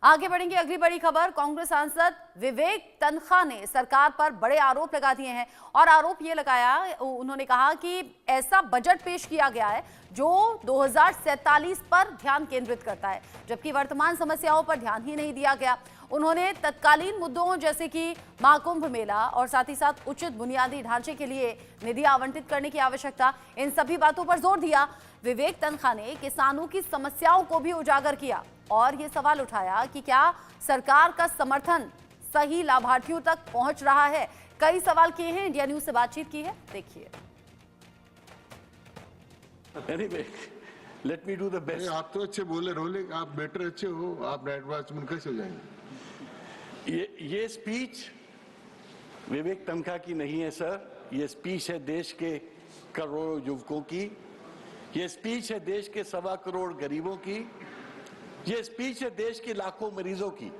आगे बढ़ेंगे। अगली बड़ी खबर, कांग्रेस सांसद विवेक तन्खा ने सरकार पर बड़े आरोप लगा दिए हैं और आरोप ये लगाया, उन्होंने कहा कि ऐसा बजट पेश किया गया है जो 2047 पर ध्यान केंद्रित करता है, जबकि वर्तमान समस्याओं पर ध्यान ही नहीं दिया गया। उन्होंने तत्कालीन मुद्दों जैसे कि महाकुंभ मेला और साथ ही साथ उचित बुनियादी ढांचे के लिए निधि आवंटित करने की आवश्यकता, इन सभी बातों पर जोर दिया। विवेक तन्खा ने किसानों की समस्याओं को भी उजागर किया और ये सवाल उठाया कि क्या सरकार का समर्थन सही लाभार्थियों तक पहुंच रहा है। कई सवाल किए हैं, इंडिया न्यूज से बातचीत की है, देखिए। Anyway, let me do the best. आप तो अच्छे बोले रोले, आप बेटर अच्छे हो, आप नाइट वॉचमैन कैसे हो जाएंगे? ये स्पीच विवेक तन्खा की नहीं है सर, ये स्पीच है देश के करोड़ों युवकों की, ये स्पीच है देश के 1.25 करोड़ गरीबों की, ये स्पीच है देश के लाखों मरीजों की,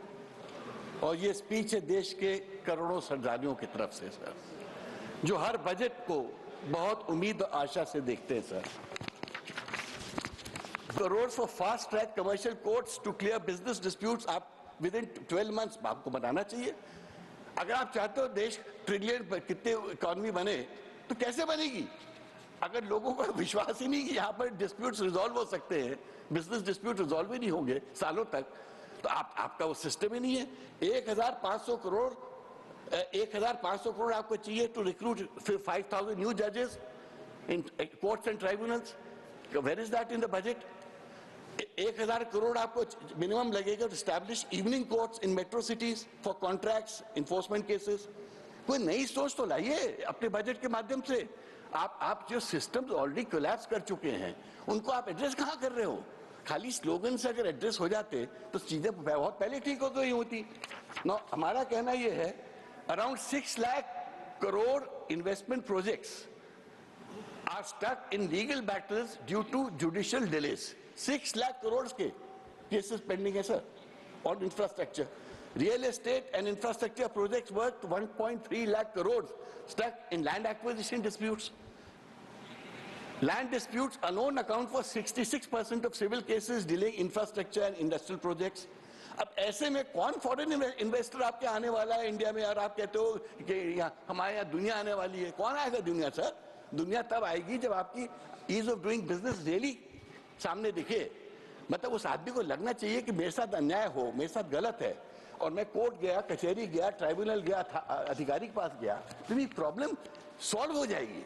और ये स्पीच है देश के करोड़ों श्रद्धालुओं की तरफ से सर, जो हर बजट को बहुत उम्मीद और आशा से देखते हैं sir. Crore for fast track commercial courts to clear business disputes, आप विद इन 12 मंथ्स आपको बनाना चाहिए। अगर आप चाहते हो देश ट्रिलियन कितने इकोनॉमी बने, तो कैसे बनेगी अगर लोगों को विश्वास ही नहीं कि यहाँ पर डिस्प्यूट्स रिजॉल्व हो सकते हैं, बिजनेस डिस्प्यूट रिजॉल्व ही नहीं होंगे सालों तक, तो आपका वो सिस्टम ही नहीं है। 1500 करोड़ आपको चाहिए टू रिक्रूट 5000 न्यू जजेस in courts and tribunals, where is that in the budget? 1000 crore आपको मिनिमम लगेगा to establish evening courts in metro cities for contracts enforcement cases. कोई नई सोच तो लाइए अपने बजट के माध्यम से। आप जो सिस्टम्स ऑलरेडी कोलैप्स कर चुके हैं उनको आप एड्रेस कहाँ कर रहे हो? खाली स्लोगन से अगर एड्रेस हो जाते तो चीजें बहुत पहले ठीक हो गई होती। नो, हमारा कहना यह है around 6 lakh crore investment projects are stuck in legal battles due to judicial delays. 6 lakh crore के केसेस पेंडिंग है sir on infrastructure. Real estate and infrastructure projects worth 1.3 lakh crores stuck in land acquisition disputes. Land disputes alone account for 66% of civil cases delaying infrastructure and industrial projects. अब ऐसे में कौन foreign investor आपके आने वाला है India में? और आप कहते हो कि हमारे यहाँ दुनिया आने वाली है। कौन आएगा दुनिया सर? दुनिया तब आएगी जब आपकी ease of doing business really सामने दिखे। मतलब उस आदमी को लगना चाहिए कि मेरे साथ अन्याय हो, मेरे साथ गलत है, और मैं कोर्ट गया, कचहरी गया, ट्राइब्यूनल गया, अधिकारी के पास गया, तो ये प्रॉब्लम सॉल्व हो जाएगी।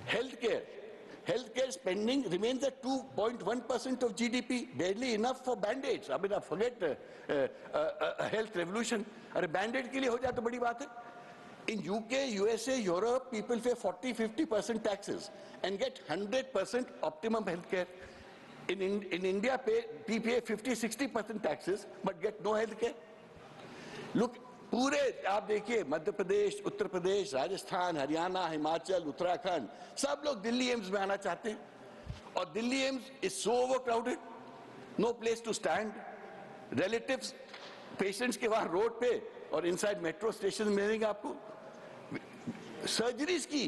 Health care spending remains at 2.1% of GDP, barely enough for band-aids. I mean, forget health revolution. अरे बैंडेड के लिए हो जाए तो बड़ी बात है। In UK, USA, Europe, people pay 40-50% taxes and get 100% optimum health care. In India, we pay 50-60% taxes but get no health care. Look, पूरे आप देखिए मध्य प्रदेश, उत्तर प्रदेश, राजस्थान, हरियाणा, हिमाचल, उत्तराखंड, सब लोग दिल्ली एम्स में आना चाहते हैं, और Delhi AIIMS is so overcrowded, no place to stand. Relatives patients के वहां रोड पे और इनसाइड मेट्रो स्टेशन मिलेंगे आपको। सर्जरीज की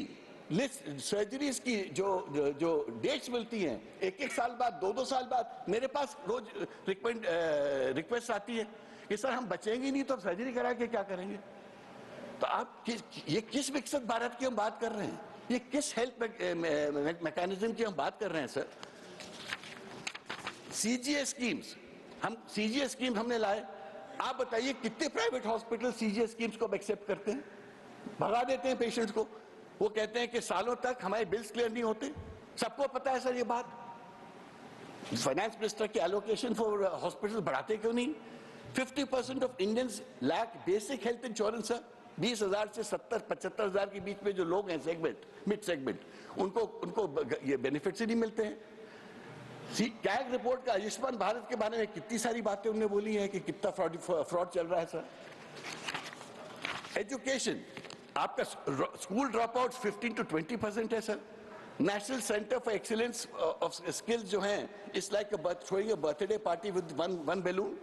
लिस्ट, सर्जरीज की जो डेट्स मिलती हैं 1-1 साल बाद, 2-2 साल बाद, मेरे पास रोज रिक्वेस्ट आती है कि सर हम बचेंगे नहीं तो अब सर्जरी करा के क्या करेंगे? तो आप ये किस विकसित भारत की हम बात कर रहे हैं? ये किस हेल्थ मैकेनिज्म की हम बात कर रहे हैं सर? सीजीएस स्कीम्स हमने लाए। आप बताइए कितने प्राइवेट हॉस्पिटल सीजीएस स्कीम्स को एक्सेप्ट करते हैं? भगा देते हैं पेशेंट्स को। वो कहते हैं कि सालों तक हमारे बिल्स क्लियर नहीं होते। सबको पता है सर ये बात। फाइनेंस मिनिस्टर की एलोकेशन फॉर हॉस्पिटल बढ़ाते क्यों नहीं? 50% of Indians lack basic health insurance sir. 20,000 से 70-75 हजार के बीच में जो लोग हैं मिड सेगमेंट, उनको ये बेनिफिट्स ही नहीं मिलते हैं। कैग रिपोर्ट का आयुष्मान भारत के बारे में कितनी सारी बातें उन्होंने बोली हैं कि कितना फ्रॉड चल रहा है सर। एजुकेशन, आपका स्कूल ड्रॉप आउट 15 to 20% है sir. National centre for excellence of skills जो हैं, it's like throwing a birthday party with one balloon.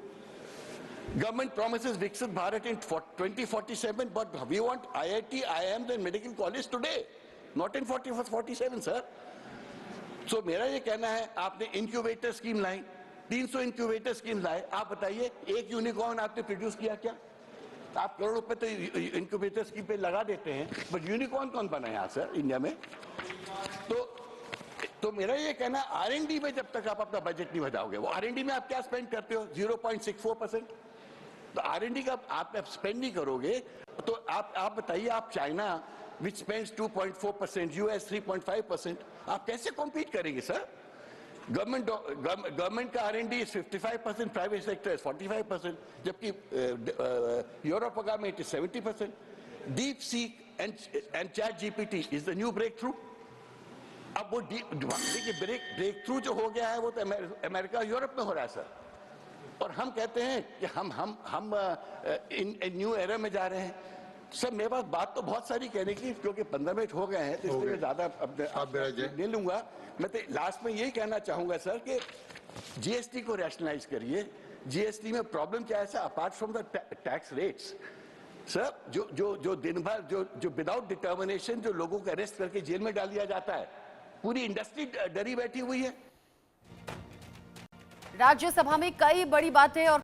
Government promises Viksit Bharat in 2047, but we want IIT, IIMs and medical college today, not in 47, sir. So मेरा ये कहना है, आपने incubator scheme लाई, 300 incubator scheme लाए। आप बताइए, एक unicorn आपने प्रोड्यूस किया क्या? आप करोड़ रुपए तो इंक्यूबेटर स्कीम पे लगा देते हैं, बट यूनिकॉर्न कौन बना यहाँ सर इंडिया में? तो मेरा ये कहना, R&D में जब तक आप अपना बजट नहीं बढ़ाओगे, वो R&D में आप क्या स्पेंड करते हो? 0.64%। तो R&D का आप स्पेंड नहीं करोगे तो आप बताइए, आप चाइना विच स्पेंड्स 2.4%, US 3.5%, आप कैसे कॉम्पीट करेंगे सर? गवर्नमेंट का R&D is 55%, private sector is 45%, जबकि यूरोप का में 70%। Deep seek and chat GPT is the new breakthrough। अब वो देखिए, ब्रेक थ्रू जो हो गया है वो तो अमेरिका यूरोप में हो रहा है सर, और हम कहते हैं कि हम इन न्यू एरा में जा रहे हैं। सर मेरे पास बात तो बहुत सारी कहने की, क्योंकि 15 मिनट हो गए हैं, तो इसलिए ज्यादा ले लूंगा। मैं तो लास्ट में यही कहना चाहूंगा सर कि GST को रैशनलाइज करिए। GST में प्रॉब्लम क्या है sir? Apart from the tax rates sir, जो दिन भर जो विदाउट डिटर्मिनेशन जो लोगों को अरेस्ट करके जेल में डाल दिया जाता है, पूरी इंडस्ट्री डरी बैठी हुई है। राज्यसभा में कई बड़ी बातें और